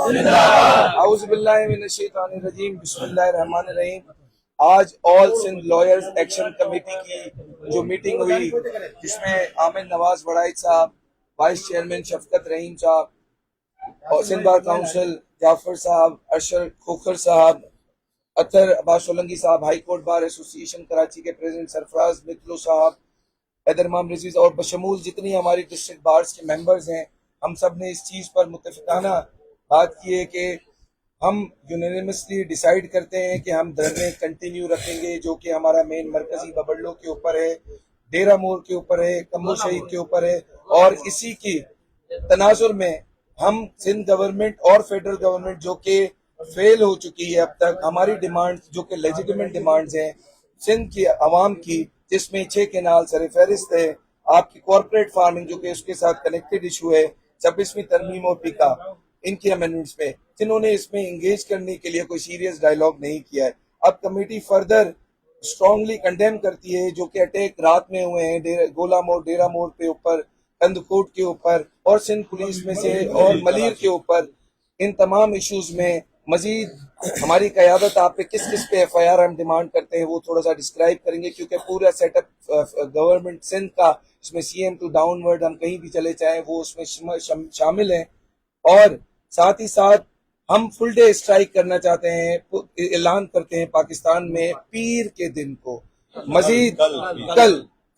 औज़ुबिल्लाहिमिनश्शैतानिर्रजीम बिस्मिल्लाहिर्रहमानिर्रहीम। आज all Sindh lawyers action committee की जो मीटिंग हुई, जिसमें आमिर नवाज वड़ाई साहब, वाइस चेयरमैन शफकत रहीम साहब और सिंध बार काउंसिल जाफर साहब, अरशद खोखर साहब, अतर अब्बास सोलंकी साहब, high court bar association Karachi के प्रेसिडेंट सरफराज मित्तलो साहब, हैदरमाम रजीज और बशमूल जितनी हमारी डिस्ट्रिक्ट बार्स के मेंबर्स हैं, हम सब ने इस चीज़ पर मुत्तफिकाना बात की है कि हम यूनानिमसली डिसाइड करते हैं कि हम धरने कंटिन्यू रखेंगे, जो कि हमारा मेन मरकजी बबड़लों के ऊपर है, डेरा मोर के ऊपर है, कम्बो शहीद के ऊपर है। और इसी की तनाजुर में हम सिंध गवर्नमेंट और फेडरल गवर्नमेंट जो कि फेल हो चुकी है अब तक, हमारी डिमांड्स जो कि लेजिटिमेट डिमांड्स हैं सिंध की आवाम की, जिसमें 6 केनाल सर फहरिस्त है, आपकी कॉर्पोरेट फार्मिंग जो कि उसके साथ कनेक्टेड इशू है, 26वीं तरमीम और पिका इनकी अमेंडमेंट्स में, जिन्होंने इसमें इंगेज करने के लिए कोई सीरियस डायलॉग नहीं किया है। अब कमेटी फर्दर स्ट्रांगली कंडेम करती है जो कि अटैक रात में हुए हैं गोला मोड़, डेरा मोड़ पे ऊपर, कंदकोट के ऊपर और सिंध पुलिस में से और मलीर के ऊपर, इन तमाम इश्यूज में मजीद हमारी क़यादत आप पे किस किस पे FIR हम डिमांड करते हैं वो थोड़ा सा डिस्क्राइब करेंगे, क्योंकि पूरा सेटअप गवर्नमेंट सिंध का, इसमें CM टू डाउनवर्ड हम कहीं भी चले जाएं वो उसमें शामिल हैं। और साथ ही साथ हम फुल डे स्ट्राइक करना चाहते हैं, ऐलान करते हैं पाकिस्तान में पीर के दिन को, मजीद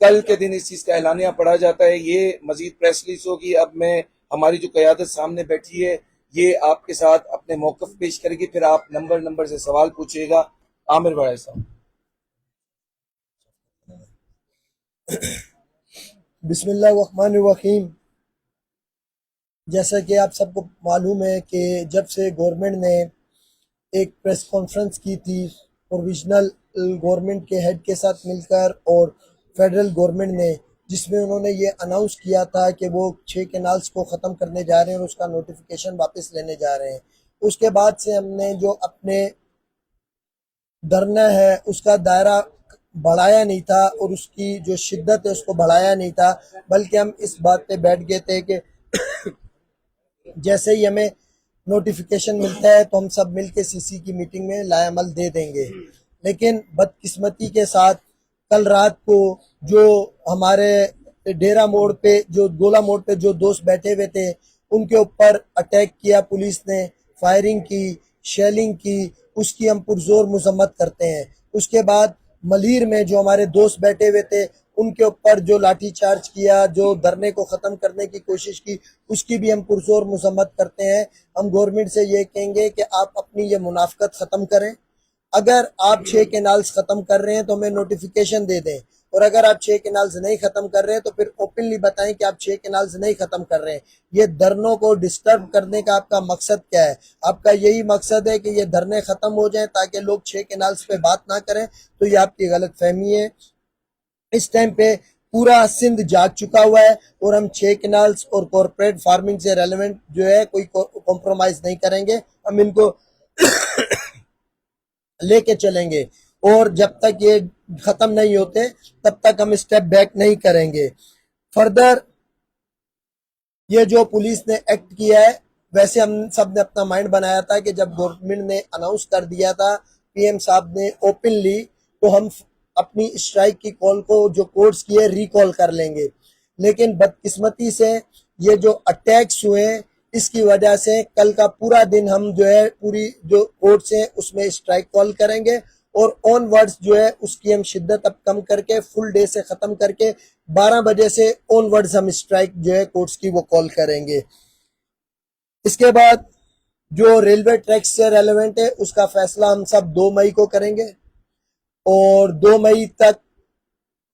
कल के दिन इस चीज का ऐलानिया पढ़ा जाता है। ये मजीद प्रेस रिलीज होगी। अब मैं हमारी जो क़यादत सामने बैठी है ये आपके साथ अपने मौक़िफ़ पेश करेगी, फिर आप नंबर से सवाल पूछिएगा। आमिर भाई साहब। बिस्मिल्लाहिर्रहमानिर्रहीम। जैसा कि आप सबको मालूम है कि जब से गवर्नमेंट ने एक प्रेस कॉन्फ्रेंस की थी प्रोविजनल गवर्नमेंट के हेड के साथ मिलकर और फेडरल गवर्नमेंट ने, जिसमें उन्होंने ये अनाउंस किया था कि वो 6 कैनाल्स को ख़त्म करने जा रहे हैं और उसका नोटिफिकेशन वापस लेने जा रहे हैं। उसके बाद से हमने जो अपने धरना है उसका दायरा बढ़ाया नहीं था और उसकी जो शिद्दत है उसको बढ़ाया नहीं था, बल्कि हम इस बात पे बैठ गए थे कि जैसे ही हमें नोटिफिकेशन मिलता है तो हम सब मिलके CC की मीटिंग में लाएअमल दे देंगे। लेकिन बदकिस्मती के साथ कल रात को जो हमारे डेरा मोड़ पे, जो गोला मोड़ पे जो दोस्त बैठे हुए थे, उनके ऊपर अटैक किया पुलिस ने, फायरिंग की, शेलिंग की, उसकी हम पुरजोर मजम्मत करते हैं। उसके बाद मलीर में जो हमारे दोस्त बैठे हुए थे उनके ऊपर जो लाठी चार्ज किया, जो धरने को ख़त्म करने की कोशिश की, उसकी भी हम पुरजोर मजम्मत करते हैं। हम गवर्नमेंट से ये कहेंगे कि आप अपनी ये मुनाफकत ख़त्म करें। अगर आप 6 कैनाल्स ख़त्म कर रहे हैं तो हमें नोटिफिकेशन दे दें, और अगर आप 6 कैनाल्स नहीं ख़त्म कर रहे हैं तो फिर ओपनली बताएं कि आप 6 कैनाल्स नहीं ख़त्म कर रहे हैं। ये धरनों को डिस्टर्ब करने का आपका मकसद क्या है? आपका यही मकसद है कि ये धरने ख़त्म हो जाएं ताकि लोग 6 कैनाल्स पे बात ना करें, तो ये आपकी गलत फहमी है। इस टाइम पे पूरा सिंध जाग चुका हुआ है और हम 6 कैनाल्स और कॉर्पोरेट फार्मिंग से रेलेवेंट जो है कोई कॉम्प्रोमाइज नहीं करेंगे। हम इनको लेके चलेंगे और जब तक ये खत्म नहीं होते तब तक हम स्टेप बैक नहीं करेंगे। फर्दर ये जो पुलिस ने एक्ट किया है, वैसे हम सब ने अपना माइंड बनाया था कि जब गवर्नमेंट ने अनाउंस कर दिया था PM साहब ने ओपनली, तो हम अपनी स्ट्राइक की कॉल को जो कोर्ट्स की है रिकॉल कर लेंगे। लेकिन बदकिस्मती से ये जो अटैक्स हुए इसकी वजह से कल का पूरा दिन हम जो है पूरी जो कोर्ट्स हैं उसमें स्ट्राइक कॉल करेंगे और ऑन वर्ड्स जो है उसकी हम शिद्दत अब कम करके फुल डे से ख़त्म करके 12 बजे से ऑन वर्ड्स हम स्ट्राइक जो है कोर्ट्स की वो कॉल करेंगे। इसके बाद जो रेलवे ट्रैक्स से रेलेवेंट है उसका फैसला हम सब 2 मई को करेंगे और 2 मई तक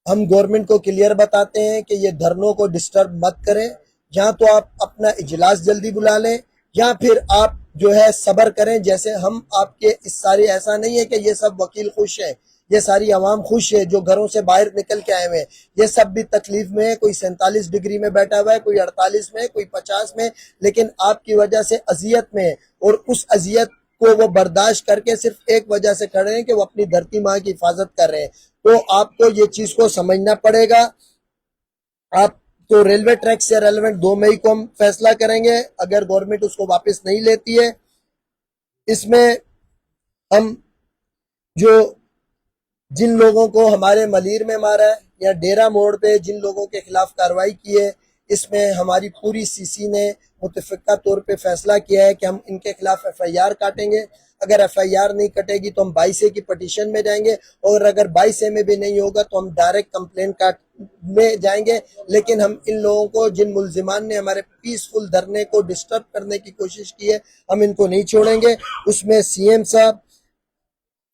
हम गवर्नमेंट को क्लियर बताते हैं कि ये धरनों को डिस्टर्ब मत करें। या तो आप अपना इजलास जल्दी बुला लें या फिर आप जो है सब्र करें। जैसे हम आपके इस सारी, ऐसा नहीं है कि ये सब वकील खुश है, ये सारी आवाम खुश है जो घरों से बाहर निकल के आए हुए हैं। ये सब भी तकलीफ में है, कोई 47 डिग्री में बैठा हुआ है, कोई 48 में, कोई 50 में, लेकिन आपकी वजह से अजियत में है और उस अजियत को वो बर्दाश्त करके सिर्फ एक वजह से खड़े हैं कि वो अपनी धरती माँ की हिफाजत कर रहे हैं। तो आपको ये चीज को समझना पड़ेगा। आप तो रेलवे ट्रैक से रेलेवेंट 2 मई को हम फैसला करेंगे अगर गवर्नमेंट उसको वापस नहीं लेती है। इसमें हम जो जिन लोगों को हमारे मलीर में मारा है या डेरा मोड़ पे जिन लोगों के खिलाफ कार्रवाई की है, इसमें हमारी पूरी सीसी ने मुतफिका तौर पे फैसला किया है कि हम इनके खिलाफ एफआईआर काटेंगे। अगर एफआईआर नहीं कटेगी तो हम 22A की पटिशन में जाएंगे और अगर 22A में भी नहीं होगा तो हम डायरेक्ट कंप्लेन काट में जाएंगे। लेकिन हम इन लोगों को, जिन मुल्जिमान ने हमारे पीसफुल धरने को डिस्टर्ब करने की कोशिश की है, हम इनको नहीं छोड़ेंगे। उसमें सीएम साहब,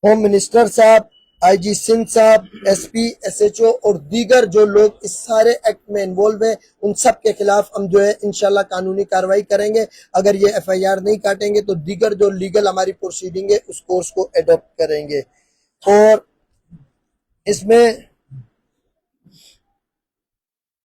होम मिनिस्टर साहब, आईजी सिंध साहब, एसपी, एसएचओ और दीगर जो लोग इस सारे एक्ट में इन्वॉल्व हैं, उन सब के खिलाफ हम जो है इंशाल्लाह कानूनी कार्रवाई करेंगे। अगर ये एफआईआर नहीं काटेंगे तो दीगर जो लीगल हमारी प्रोसीडिंग है उस कोर्स को एडॉप्ट करेंगे। और इसमें